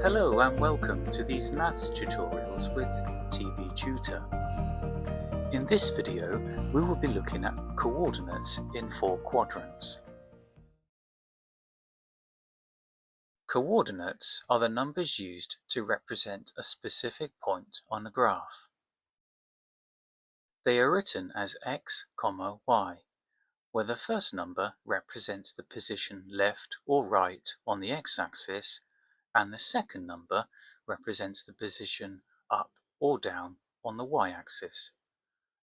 Hello and welcome to these maths tutorials with TV Tutor. In this video we will be looking at coordinates in 4 quadrants. Coordinates are the numbers used to represent a specific point on a graph. They are written as x, y, where the first number represents the position left or right on the x-axis, and the second number represents the position up or down on the y-axis.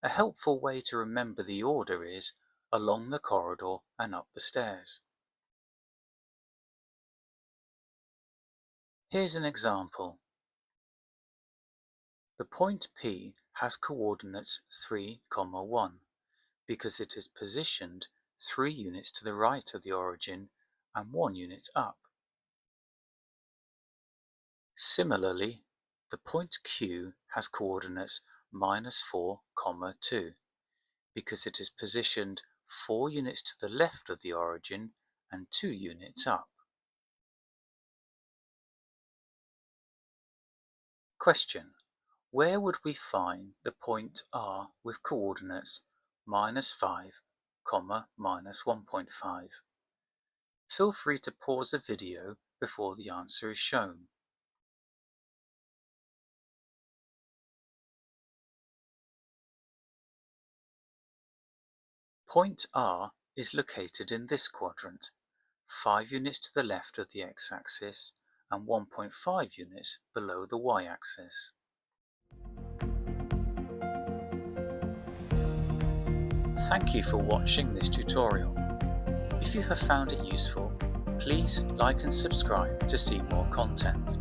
A helpful way to remember the order is along the corridor and up the stairs. Here's an example. The point P has coordinates 3, 1, because it is positioned 3 units to the right of the origin and 1 unit up. Similarly, the point Q has coordinates -4, 2, because it is positioned 4 units to the left of the origin and 2 units up. Question: where would we find the point R with coordinates -5, -1.5? Feel free to pause the video before the answer is shown. Point R is located in this quadrant, 5 units to the left of the x-axis and 1.5 units below the y-axis. Thank you for watching this tutorial. If you have found it useful, please like and subscribe to see more content.